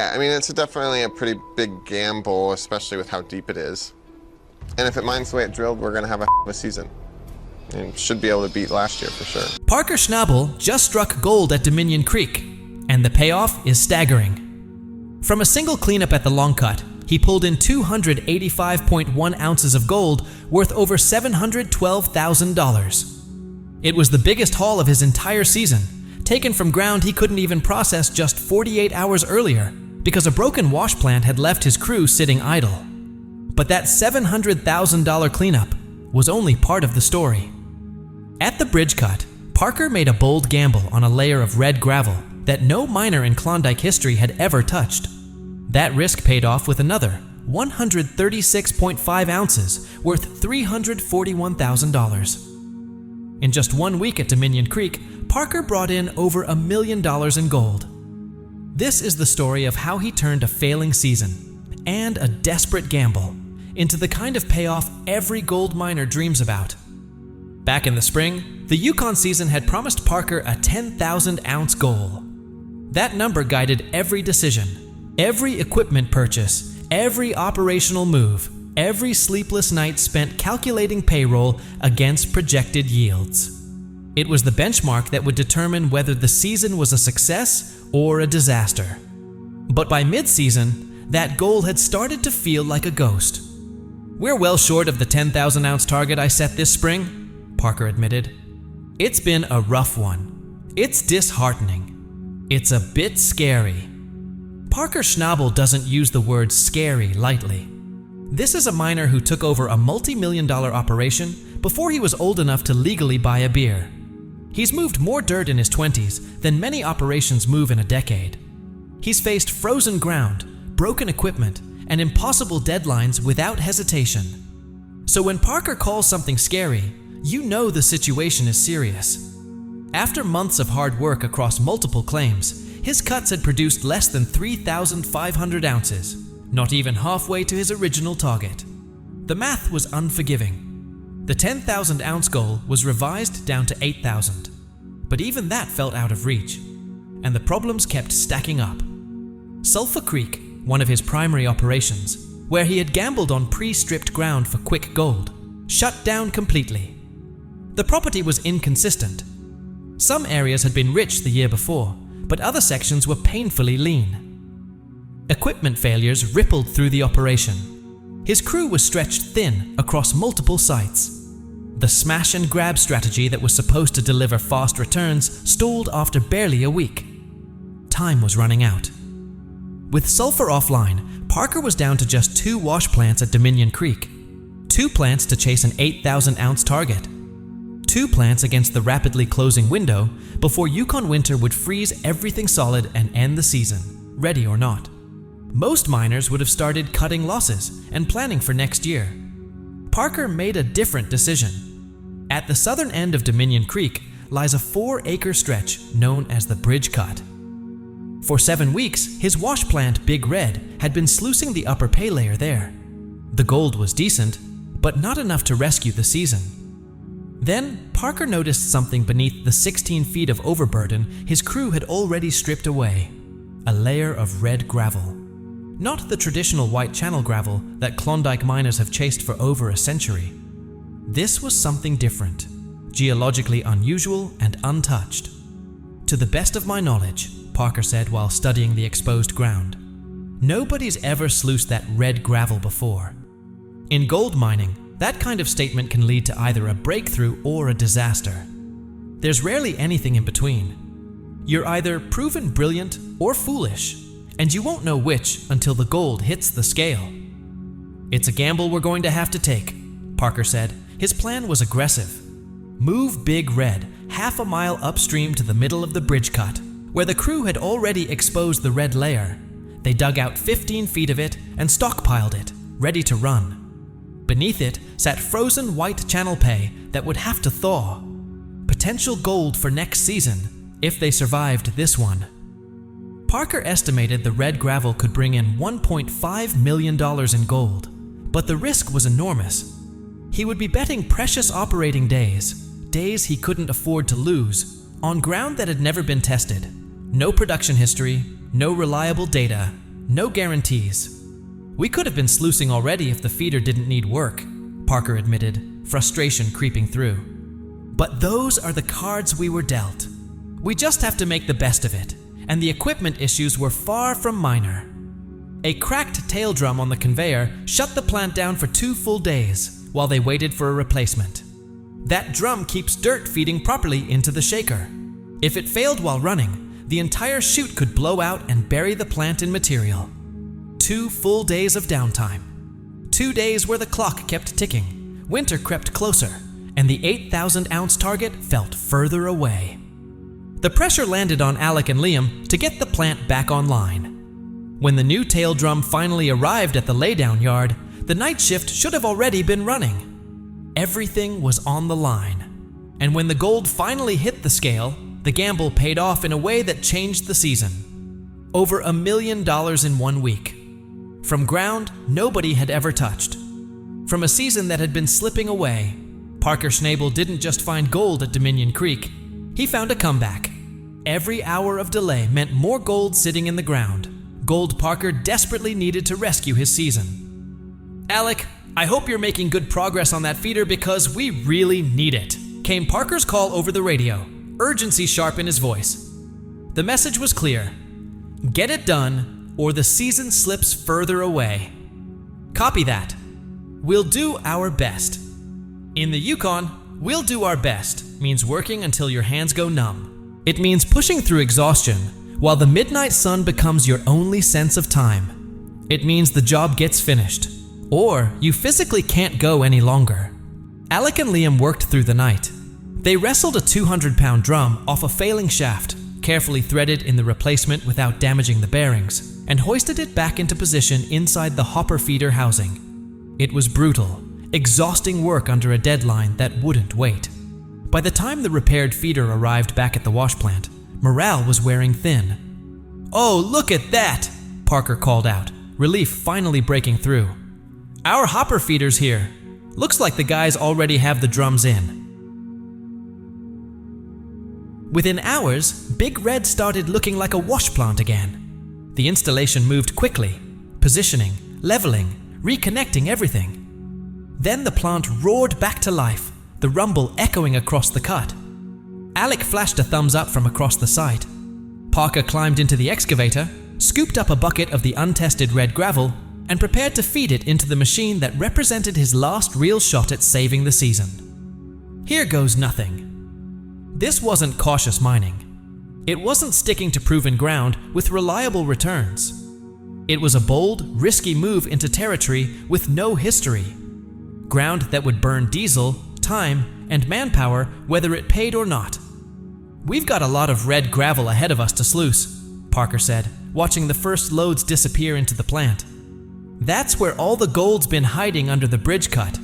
Yeah, I mean, it's definitely a pretty big gamble, especially with how deep it is. And if it mines the way it drilled, we're going to have a season. And should be able to beat last year for sure. Parker Schnabel just struck gold at Dominion Creek, and the payoff is staggering. From a single cleanup at the long cut, he pulled in 285.1 ounces of gold worth over $712,000. It was the biggest haul of his entire season, taken from ground he couldn't even process just 48 hours earlier because a broken wash plant had left his crew sitting idle. But that $700,000 cleanup was only part of the story. At the bridge cut, Parker made a bold gamble on a layer of red gravel that no miner in Klondike history had ever touched. That risk paid off with another 136.5 ounces worth $341,000. In just 1 week at Dominion Creek, Parker brought in over $1 million in gold. This is the story of how he turned a failing season and a desperate gamble into the kind of payoff every gold miner dreams about. Back in the spring, the Yukon season had promised Parker a 10,000-ounce goal. That number guided every decision, every equipment purchase, every operational move, every sleepless night spent calculating payroll against projected yields. It was the benchmark that would determine whether the season was a success or a disaster. But by mid-season, that goal had started to feel like a ghost. "We're well short of the 10,000-ounce target I set this spring," Parker admitted. "It's been a rough one. It's disheartening. It's a bit scary." Parker Schnabel doesn't use the word scary lightly. This is a miner who took over a multi-million-dollar operation before he was old enough to legally buy a beer. He's moved more dirt in his 20s than many operations move in a decade. He's faced frozen ground, broken equipment, and impossible deadlines without hesitation. So when Parker calls something scary, you know the situation is serious. After months of hard work across multiple claims, his cuts had produced less than 3,500 ounces, not even halfway to his original target. The math was unforgiving. The 10,000-ounce goal was revised down to 8,000, but even that felt out of reach, and the problems kept stacking up. Sulphur Creek, one of his primary operations, where he had gambled on pre-stripped ground for quick gold, shut down completely. The property was inconsistent. Some areas had been rich the year before, but other sections were painfully lean. Equipment failures rippled through the operation. His crew was stretched thin across multiple sites. The smash and grab strategy that was supposed to deliver fast returns stalled after barely a week. Time was running out. With sulfur offline, Parker was down to just 2 wash plants at Dominion Creek, 2 plants to chase an 8,000-ounce target, 2 plants against the rapidly closing window before Yukon winter would freeze everything solid and end the season, ready or not. Most miners would have started cutting losses and planning for next year. Parker made a different decision. At the southern end of Dominion Creek lies a 4-acre stretch known as the Bridge Cut. For 7 weeks, his wash plant Big Red had been sluicing the upper pay layer there. The gold was decent, but not enough to rescue the season. Then, Parker noticed something beneath the 16 feet of overburden his crew had already stripped away: a layer of red gravel. Not the traditional white channel gravel that Klondike miners have chased for over a century. This was something different, geologically unusual and untouched. "To the best of my knowledge," Parker said while studying the exposed ground, "nobody's ever sluiced that red gravel before." In gold mining, that kind of statement can lead to either a breakthrough or a disaster. There's rarely anything in between. You're either proven brilliant or foolish, and you won't know which until the gold hits the scale. "It's a gamble we're going to have to take," Parker said. His plan was aggressive. Move Big Red half a mile upstream to the middle of the bridge cut, where the crew had already exposed the red layer. They dug out 15 feet of it and stockpiled it, ready to run. Beneath it sat frozen white channel pay that would have to thaw. Potential gold for next season, if they survived this one. Parker estimated the red gravel could bring in $1.5 million in gold, but the risk was enormous. He would be betting precious operating days he couldn't afford to lose, on ground that had never been tested. No production history, no reliable data, no guarantees. We could have been sluicing already if the feeder didn't need work, Parker admitted, frustration creeping through. But those are the cards we were dealt. We just have to make the best of it, and the equipment issues were far from minor. A cracked tail drum on the conveyor shut the plant down for 2 full days while they waited for a replacement. That drum keeps dirt feeding properly into the shaker. If it failed while running, the entire chute could blow out and bury the plant in material. 2 full days of downtime. 2 days where the clock kept ticking, winter crept closer, and the 8,000-ounce target felt further away. The pressure landed on Alec and Liam to get the plant back online. When the new tail drum finally arrived at the laydown yard, the night shift should have already been running. Everything was on the line. And when the gold finally hit the scale, the gamble paid off in a way that changed the season. Over $1 million in 1 week. From ground nobody had ever touched. From a season that had been slipping away, Parker Schnabel didn't just find gold at Dominion Creek. He found a comeback. Every hour of delay meant more gold sitting in the ground. Gold Parker desperately needed to rescue his season. "Alec, I hope you're making good progress on that feeder because we really need it," came Parker's call over the radio, urgency sharp in his voice. The message was clear. Get it done, or the season slips further away. Copy that. We'll do our best. In the Yukon, we'll do our best means working until your hands go numb. It means pushing through exhaustion while the midnight sun becomes your only sense of time. It means the job gets finished, or you physically can't go any longer. Alec and Liam worked through the night. They wrestled a 200-pound drum off a failing shaft, carefully threaded in the replacement without damaging the bearings, and hoisted it back into position inside the hopper feeder housing. It was brutal, exhausting work under a deadline that wouldn't wait. By the time the repaired feeder arrived back at the wash plant, morale was wearing thin. "Oh, look at that!" Parker called out, relief finally breaking through. "Our hopper feeder's here. Looks like the guys already have the drums in." Within hours, Big Red started looking like a wash plant again. The installation moved quickly, positioning, leveling, reconnecting everything. Then the plant roared back to life, the rumble echoing across the cut. Alec flashed a thumbs up from across the site. Parker climbed into the excavator, scooped up a bucket of the untested red gravel, and prepared to feed it into the machine that represented his last real shot at saving the season. Here goes nothing. This wasn't cautious mining. It wasn't sticking to proven ground with reliable returns. It was a bold, risky move into territory with no history. Ground that would burn diesel, time, and manpower whether it paid or not. "We've got a lot of red gravel ahead of us to sluice," Parker said, watching the first loads disappear into the plant. "That's where all the gold's been hiding under the bridge cut."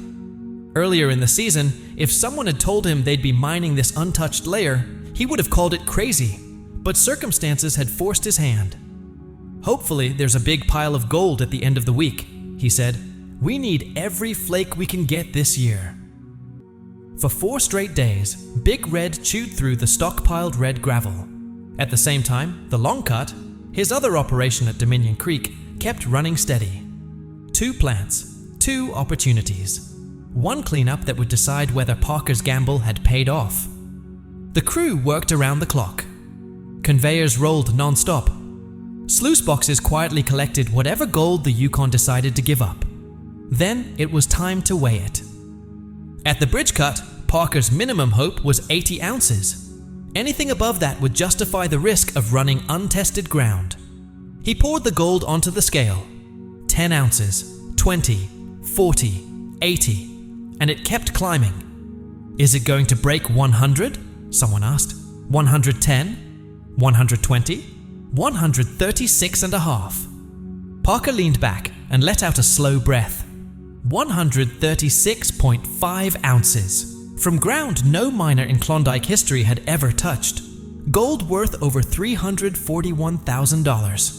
Earlier in the season, if someone had told him they'd be mining this untouched layer, he would have called it crazy, but circumstances had forced his hand. "Hopefully there's a big pile of gold at the end of the week," he said. "We need every flake we can get this year." For 4 straight days, Big Red chewed through the stockpiled red gravel. At the same time, the long cut, his other operation at Dominion Creek, kept running steady. 2 plants, 2 opportunities. 1 cleanup that would decide whether Parker's gamble had paid off. The crew worked around the clock. Conveyors rolled non-stop. Sluice boxes quietly collected whatever gold the Yukon decided to give up. Then it was time to weigh it. At the bridge cut, Parker's minimum hope was 80 ounces. Anything above that would justify the risk of running untested ground. He poured the gold onto the scale. 10 ounces, 20, 40, 80, and it kept climbing. "Is it going to break 100? Someone asked. 110? 120? 136.5. Parker leaned back and let out a slow breath. 136.5 ounces. From ground no miner in Klondike history had ever touched. Gold worth over $341,000.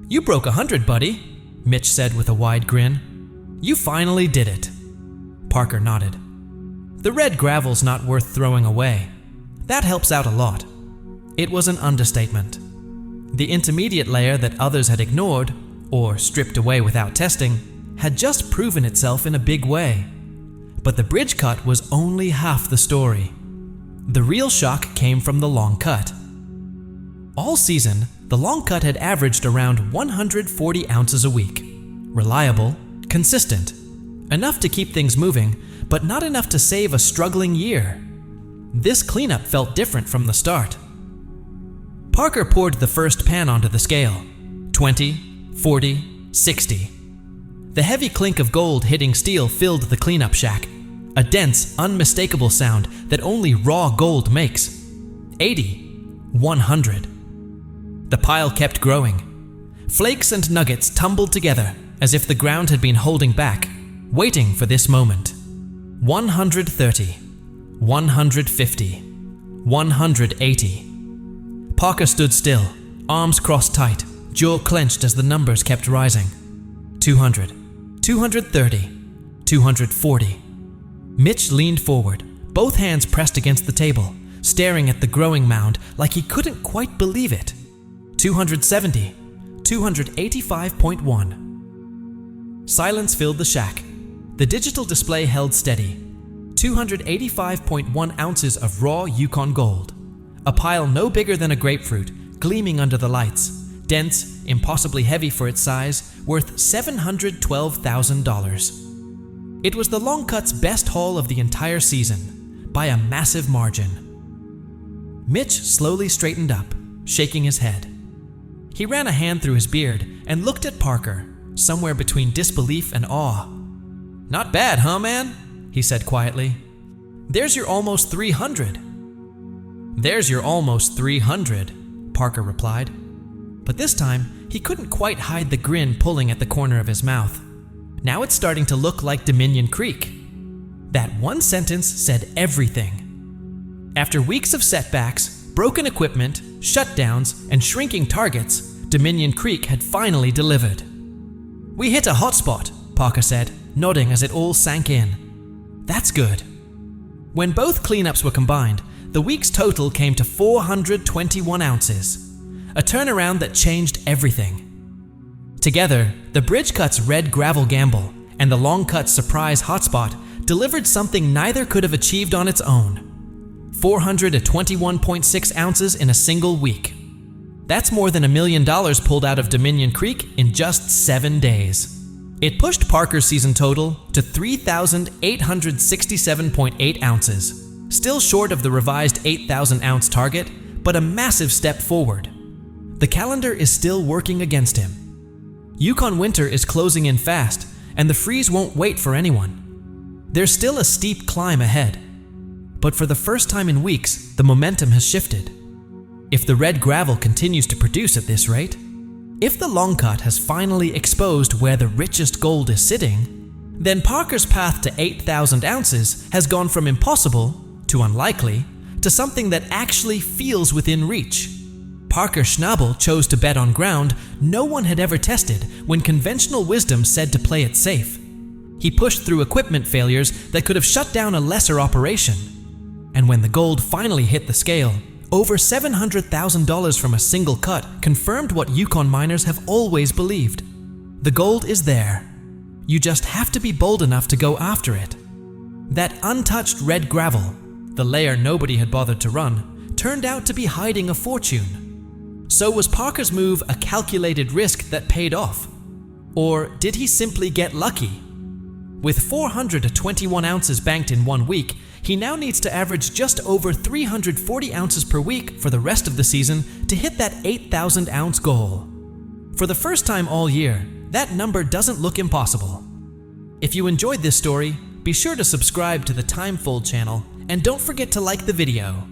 "You broke 100, buddy," Mitch said with a wide grin. "You finally did it." Parker nodded. "The red gravel's not worth throwing away. That helps out a lot." It was an understatement. The intermediate layer that others had ignored or stripped away without testing, had just proven itself in a big way. But the bridge cut was only half the story. The real shock came from the long cut. All season, the long cut had averaged around 140 ounces a week. Reliable, consistent, enough to keep things moving, but not enough to save a struggling year. This cleanup felt different from the start. Parker poured the first pan onto the scale. 20, 40, 60. The heavy clink of gold hitting steel filled the cleanup shack, a dense, unmistakable sound that only raw gold makes. 80, 100. The pile kept growing. Flakes and nuggets tumbled together as if the ground had been holding back, waiting for this moment. 130, 150, 180. Parker stood still, arms crossed tight, jaw clenched as the numbers kept rising. 200, 230, 240. Mitch leaned forward, both hands pressed against the table, staring at the growing mound like he couldn't quite believe it. 270, 285.1. Silence filled the shack. The digital display held steady. 285.1 ounces of raw Yukon gold. A pile no bigger than a grapefruit, gleaming under the lights. Dense, impossibly heavy for its size, worth $712,000. It was the long cut's best haul of the entire season, by a massive margin. Mitch slowly straightened up, shaking his head. He ran a hand through his beard and looked at Parker, somewhere between disbelief and awe. "Not bad, huh, man?" he said quietly. "There's your almost 300. "There's your almost 300, Parker replied. But this time, he couldn't quite hide the grin pulling at the corner of his mouth. Now it's starting to look like Dominion Creek. That one sentence said everything. After weeks of setbacks, broken equipment, shutdowns, and shrinking targets, Dominion Creek had finally delivered. "We hit a hotspot," Parker said, nodding as it all sank in. "That's good." When both cleanups were combined, the week's total came to 421 ounces, a turnaround that changed everything. Together, the bridge cut's red gravel gamble and the long cut's surprise hotspot delivered something neither could have achieved on its own. 421.6 ounces in a single week. That's more than $1 million pulled out of Dominion Creek in just 7 days. It pushed Parker's season total to 3,867.8 ounces, still short of the revised 8,000-ounce target, but a massive step forward. The calendar is still working against him. Yukon winter is closing in fast, and the freeze won't wait for anyone. There's still a steep climb ahead. But for the first time in weeks, the momentum has shifted. If the red gravel continues to produce at this rate, if the long cut has finally exposed where the richest gold is sitting, then Parker's path to 8,000 ounces has gone from impossible to unlikely to something that actually feels within reach. Parker Schnabel chose to bet on ground no one had ever tested when conventional wisdom said to play it safe. He pushed through equipment failures that could have shut down a lesser operation. And when the gold finally hit the scale, over $700,000 from a single cut confirmed what Yukon miners have always believed. The gold is there. You just have to be bold enough to go after it. That untouched red gravel, the layer nobody had bothered to run, turned out to be hiding a fortune. So was Parker's move a calculated risk that paid off? Or did he simply get lucky? With 421 ounces banked in 1 week, he now needs to average just over 340 ounces per week for the rest of the season to hit that 8,000-ounce goal. For the first time all year, that number doesn't look impossible. If you enjoyed this story, be sure to subscribe to the Timefold channel and don't forget to like the video.